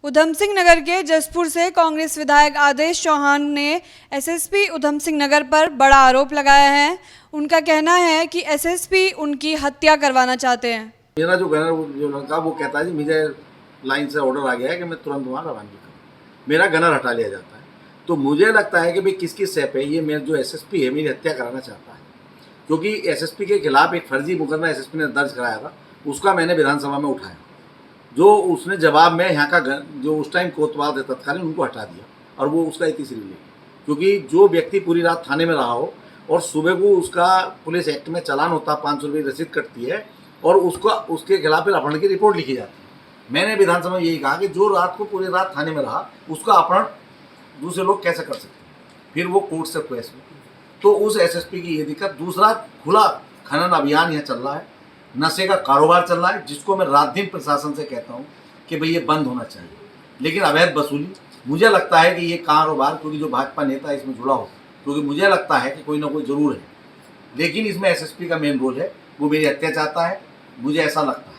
उधम सिंह नगर के जसपुर से कांग्रेस विधायक आदेश चौहान ने एसएसपी उधम सिंह नगर पर बड़ा आरोप लगाया है। उनका कहना है कि एसएसपी उनकी हत्या करवाना चाहते हैं। मेरा जो गनर जो लड़का वो कहता है जी मुझे लाइन से ऑर्डर आ गया है कि मैं तुरंत वहाँ रवानगी करूँ, मेरा गनर हटा लिया जाता है। तो मुझे लगता है कि भाई किसकी सेप है, ये मेरा जो एसएसपी है मेरी हत्या कराना चाहता है, क्योंकि एसएसपी के खिलाफ एक फर्जी मुकदमा एसएसपी ने दर्ज कराया था, उसका मैंने विधानसभा में उठाया। जो उसने जवाब में यहाँ का जो उस टाइम कोतवाल थे तत्कालीन उनको हटा दिया और वो उसका तीसरी ले, क्योंकि जो व्यक्ति पूरी रात थाने में रहा हो और सुबह को उसका पुलिस एक्ट में चालान होता, 500 रुपये रसीद कटती है और उसके खिलाफ फिर अपहरण की रिपोर्ट लिखी जाती है। मैंने विधानसभा में यही कहा कि जो रात को पूरी रात थाने में रहा उसका अपहरण दूसरे लोग कैसे कर सकते, फिर वो कोर्ट से केस में। तो उस एसएसपी की ये दिक्कत। दूसरा, खुला खनन अभियान यहाँ चल रहा है, नशे का कारोबार चल रहा है, जिसको मैं रात दिन प्रशासन से कहता हूँ कि भाई ये बंद होना चाहिए। लेकिन अवैध वसूली, मुझे लगता है कि ये कारोबार, क्योंकि जो भाजपा नेता है इसमें जुड़ा हो, क्योंकि मुझे लगता है कि कोई ना कोई ज़रूर है, लेकिन इसमें एसएसपी का मेन रोल है, वो मेरी हत्या चाहता है, मुझे ऐसा लगता है।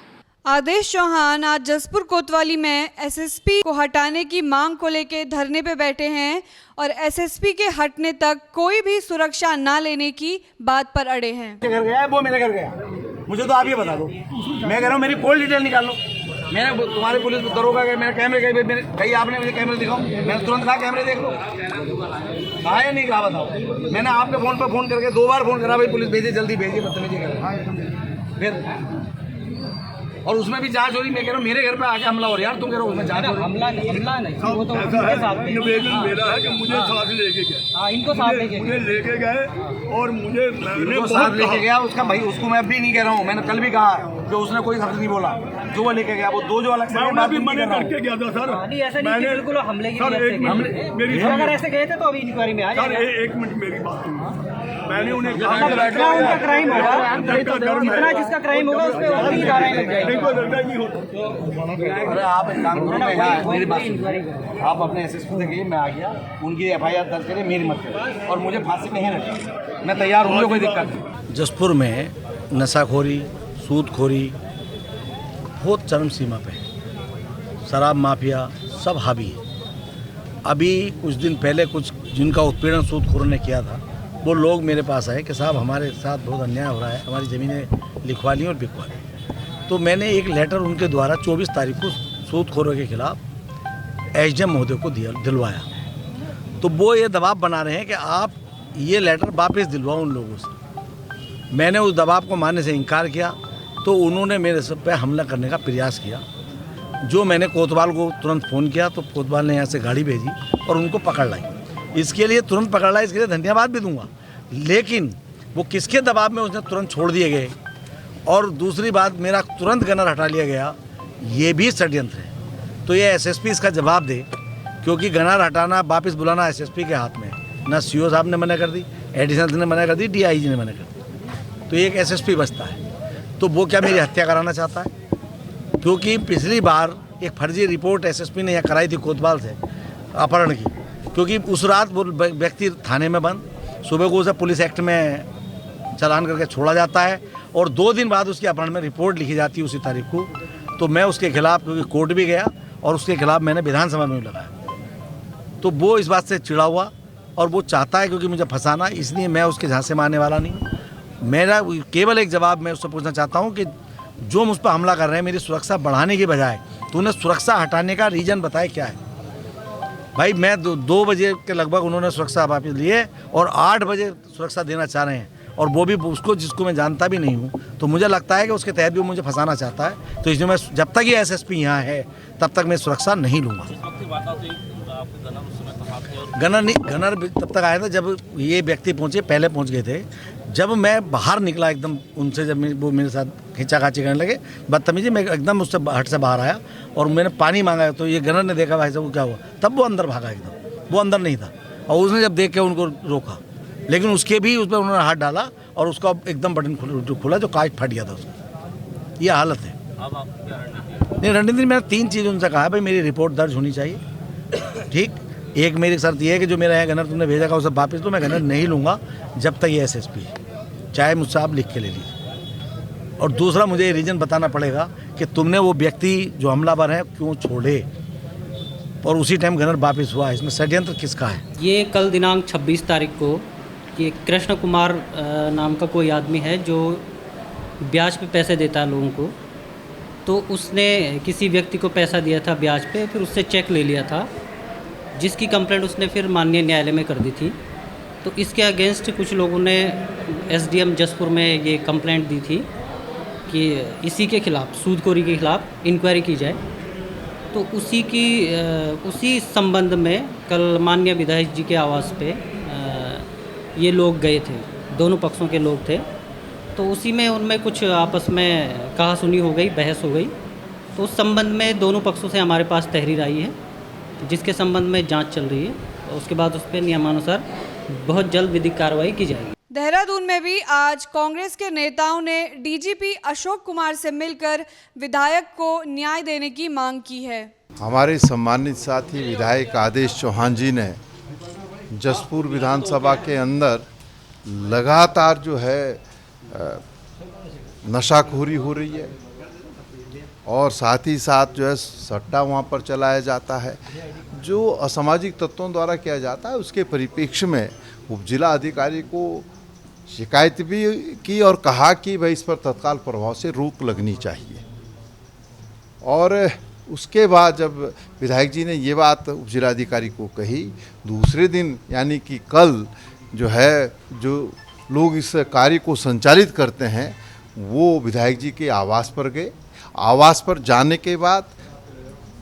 आदेश चौहान आज जसपुर कोतवाली में एसएसपी को हटाने की मांग को लेकर धरने पे बैठे हैं और एसएसपी के हटने तक कोई भी सुरक्षा न लेने की बात पर अड़े हैं। घर गया है, वो मेरे घर गया, मुझे तो आप ये बता दो। मैं कह रहा हूँ मेरी कॉल डिटेल निकाल लो। मैंने तुम्हारे पुलिस दरोगा गए, मेरे कैमरे गए, कहीं आपने मुझे कैमरे दिखाओ, मैंने तुरंत कहा कैमरे देख लो। कहा या नहीं कहा बताओ। मैंने आपके फ़ोन पर फ़ोन करके 2 बार फ़ोन करा, भाई पुलिस भेजिए, जल्दी भेजिए, बदतमीजी कर फिर। और उसमें भी जांच हो रही। मैं कह रहा हूँ मेरे घर पे आके हमला हो रहा है यार, तुम कह रहे हो उसमें जांच हो रही। हमला नहीं, वो तो उनके साथ निवेदन मेरा है कि मुझे साथ लेके गए। हाँ, इनको साथ लेके मुझे लेके गए और मुझे साथ लेके गया उसका भाई, उसको मैं अभी नहीं कह रहा हूँ। मैंने कल भी कहा कि उसने कोई शब्द नहीं बोला, जो वो लेके गया वो दो जो अलग से मैं भी मना करके गया था सर। नहीं ऐसा नहीं कि बिल्कुल हमले की मेरी अगर ऐसे गए थे तो अभी इंक्वायरी में आ सर जाएगा। एक मिनट मेरी बात सुनिए। मैंने उन्हें जितना उनका क्राइम होगा, जितना जिसका क्राइम होगा उस पर उतनी ही धाराएं लग जाएगी। अरे आप एक काम करो, मेरी बात सुनिए, आप अपने एसएसपी से कहिए मैं आ गया, उनकी एफआईआर दर्ज करिए, मेरी मत करिए, और मुझे फांसी नहीं रखी, मैं तैयार हूँ, मुझे कोई दिक्कत नहीं। जसपुर में नशाखोरी, सूदखोरी बहुत चरम सीमा पे है, शराब माफिया सब हावी है। अभी कुछ दिन पहले कुछ जिनका उत्पीड़न सूदखोरों ने किया था, वो लोग मेरे पास आए कि साहब हमारे साथ बहुत अन्याय हो रहा है, हमारी ज़मीनें लिखवा ली और बिकवा ली। तो मैंने एक लेटर उनके द्वारा 24 तारीख को सूदखोरों के खिलाफ एसडीएम महोदय को दिलवाया। तो वो ये दबाव बना रहे हैं कि आप ये लेटर वापस दिलवाओ उन लोगों से। मैंने उस दबाव को मानने से इनकार किया, तो उन्होंने मेरे सब पे हमला करने का प्रयास किया। जो मैंने कोतवाल को तुरंत फ़ोन किया तो कोतवाल ने यहाँ से गाड़ी भेजी और उनको पकड़ लाई। इसके लिए तुरंत पकड़ लाई, इसके लिए धन्यवाद भी दूंगा। लेकिन वो किसके दबाव में उसने तुरंत छोड़ दिए गए, और दूसरी बात मेरा तुरंत गनर हटा लिया गया, ये भी षड्यंत्र है। तो ये एसएसपी इसका जवाब दे, क्योंकि गनर हटाना वापस बुलाना एसएसपी के हाथ में है। ना सीओ साहब ने मना कर दी, एडिशनल ने मना कर दी, डीआईजी ने मना कर दी, तो एक एसएसपी बचता है। तो वो क्या मेरी हत्या कराना चाहता है? क्योंकि पिछली बार एक फर्जी रिपोर्ट एसएसपी ने यहाँ कराई थी कोतवाल से अपहरण की, क्योंकि उस रात वो व्यक्ति थाने में बंद, सुबह को उसे पुलिस एक्ट में चालान करके छोड़ा जाता है और 2 दिन बाद उसकी अपहरण में रिपोर्ट लिखी जाती है उसी तारीख को। तो मैं उसके खिलाफ, क्योंकि कोर्ट भी गया और उसके खिलाफ मैंने विधानसभा में भी लगाया। तो वो इस बात से चिढ़ा हुआ और वो चाहता है क्योंकि मुझे फंसाना, इसलिए मैं उसके झांसे में आने वाला नहीं। मेरा केवल एक जवाब मैं उससे पूछना चाहता हूँ कि जो मुझ पर हमला कर रहे हैं, मेरी सुरक्षा बढ़ाने की बजाय तूने सुरक्षा हटाने का रीज़न बताया क्या है? भाई मैं 2 बजे के लगभग उन्होंने सुरक्षा वापस लिए और 8 बजे सुरक्षा देना चाह रहे हैं, और वो भी उसको जिसको मैं जानता भी नहीं हूँ। तो मुझे लगता है कि उसके तहत भी मुझे फंसाना चाहता है। तो इसलिए मैं जब तक ये एसएसपी यहाँ है तब तक मैं सुरक्षा नहीं लूँगा। गनर तब तक आया था जब ये व्यक्ति पहुँचे, पहले पहुँच गए थे। जब मैं बाहर निकला एकदम उनसे, जब वो मेरे साथ खींचाखाची करने लगे, बदतमीजी, मैं एकदम उससे हट से बाहर आया और मैंने पानी मांगा, तो ये गनर ने देखा भाई साहब वो क्या हुआ, तब वो अंदर भागा एकदम, वो अंदर नहीं था। और उसने जब देख के उनको रोका, लेकिन उसके भी उस पर उन्होंने हाथ डाला और उसका एकदम बटन खुला, जो कांच फट गया था उसका। ये हालत है। नहीं, रणनीति मैंने 3 चीज़ उनसे कहा, भाई मेरी रिपोर्ट दर्ज होनी चाहिए, ठीक। एक मेरी शर्त ये है कि जो मेरा यहाँ गनर तुमने भेजा का उसे वापस तो मैं गनर नहीं लूँगा जब तक ये एसएसपी है, चाहे मुझसे आप लिख के ले लीजिए। और दूसरा, मुझे ये रीज़न बताना पड़ेगा कि तुमने वो व्यक्ति जो हमलावर है क्यों छोड़े, और उसी टाइम गनर वापस हुआ। इसमें षड्यंत्र किसका है? ये कल दिनांक 26 तारीख को ये कृष्ण कुमार नाम का कोई आदमी है जो ब्याज पे पैसे देता है लोगों को। तो उसने किसी व्यक्ति को पैसा दिया था ब्याज पे, फिर उससे चेक ले लिया था, जिसकी कंप्लेंट उसने फिर माननीय न्यायालय में कर दी थी। तो इसके अगेंस्ट कुछ लोगों ने एसडीएम जसपुर में ये कंप्लेंट दी थी कि इसी के खिलाफ, सूदखोरी के खिलाफ इंक्वायरी की जाए। तो उसी संबंध में कल माननीय विधायक जी के आवास पे ये लोग गए थे, दोनों पक्षों के लोग थे। तो उसी में उनमें कुछ आपस में कहा सुनी हो गई, बहस हो गई। तो उस संबंध में दोनों पक्षों से हमारे पास तहरीर आई है, जिसके संबंध में जांच चल रही है। और उसके बाद उस पर नियमानुसार बहुत जल्द विधिक कार्रवाई की जाएगी। देहरादून में भी आज कांग्रेस के नेताओं ने डीजीपी अशोक कुमार से मिलकर विधायक को न्याय देने की मांग की है। हमारे सम्मानित साथी विधायक आदेश चौहान जी ने जसपुर विधानसभा के अंदर लगातार जो है नशाखोरी हो रही है और साथ ही साथ जो है सट्टा वहाँ पर चलाया जाता है, जो असामाजिक तत्वों द्वारा किया जाता है। उसके परिप्रेक्ष्य में उपजिला अधिकारी को शिकायत भी की और कहा कि भाई इस पर तत्काल प्रभाव से रोक लगनी चाहिए। और उसके बाद जब विधायक जी ने ये बात उपजिलाधिकारी को कही, दूसरे दिन यानी कि कल जो है जो लोग इस कार्य को संचालित करते हैं वो विधायक जी के आवास पर गए। आवास पर जाने के बाद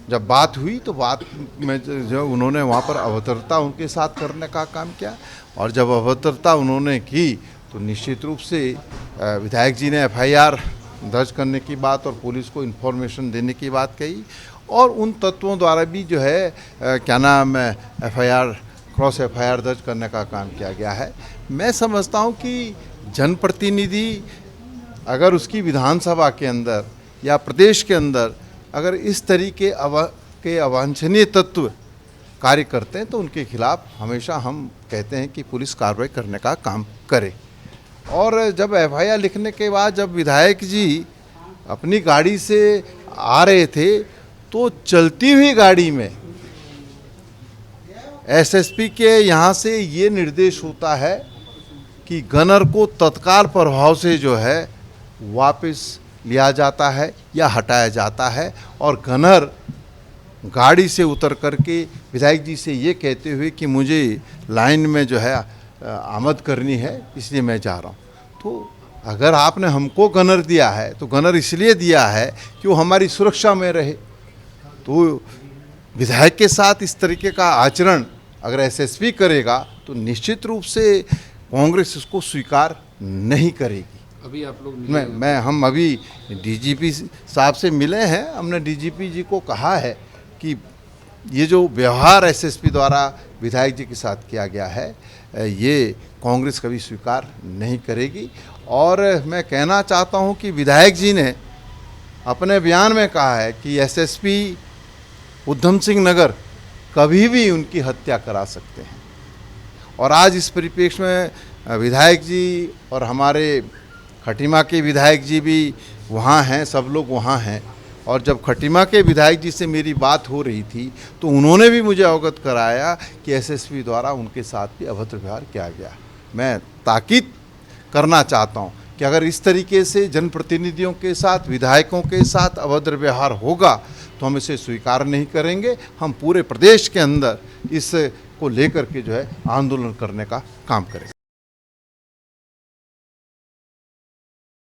जब बात हुई तो बात में जो उन्होंने वहाँ पर अभद्रता उनके साथ करने का काम किया। और जब अभद्रता उन्होंने की तो निश्चित रूप से विधायक जी ने एफआईआर दर्ज करने की बात और पुलिस को इन्फॉर्मेशन देने की बात कही। और उन तत्वों द्वारा भी जो है क्या नाम है एफआईआर, क्रॉस एफआईआर दर्ज करने का काम किया गया है। मैं समझता हूँ कि जनप्रतिनिधि अगर उसकी विधानसभा के अंदर या प्रदेश के अंदर अगर इस तरीके के अवांछनीय तत्व कार्य करते हैं तो उनके खिलाफ हमेशा हम कहते हैं कि पुलिस कार्रवाई करने का काम करे। और जब एफआईआर लिखने के बाद जब विधायक जी अपनी गाड़ी से आ रहे थे तो चलती हुई गाड़ी में एसएसपी के यहाँ से ये निर्देश होता है कि गनर को तत्काल प्रभाव से जो है वापस लिया जाता है या हटाया जाता है। और गनर गाड़ी से उतर करके विधायक जी से ये कहते हुए कि मुझे लाइन में जो है आमद करनी है इसलिए मैं जा रहा हूँ। तो अगर आपने हमको गनर दिया है तो गनर इसलिए दिया है कि वो हमारी सुरक्षा में रहे। तो विधायक के साथ इस तरीके का आचरण अगर एसएसपी करेगा तो निश्चित रूप से कांग्रेस इसको स्वीकार नहीं करेगी। अभी आप लोग हम अभी डीजीपी साहब से मिले हैं। हमने डीजीपी जी को कहा है कि ये जो व्यवहार एसएसपी द्वारा विधायक जी के साथ किया गया है ये कांग्रेस कभी स्वीकार नहीं करेगी। और मैं कहना चाहता हूं कि विधायक जी ने अपने बयान में कहा है कि एसएसपी उधम सिंह नगर कभी भी उनकी हत्या करा सकते हैं। और आज इस परिप्रेक्ष्य में विधायक जी और हमारे खटीमा के विधायक जी भी वहाँ हैं, सब लोग वहाँ हैं। और जब खटीमा के विधायक जी से मेरी बात हो रही थी तो उन्होंने भी मुझे अवगत कराया कि एसएसपी द्वारा उनके साथ भी अभद्र व्यवहार किया गया। मैं ताकीद करना चाहता हूं कि अगर इस तरीके से जनप्रतिनिधियों के साथ, विधायकों के साथ अभद्र व्यवहार होगा तो हम इसे स्वीकार नहीं करेंगे। हम पूरे प्रदेश के अंदर इस को लेकर के जो है आंदोलन करने का काम करेंगे।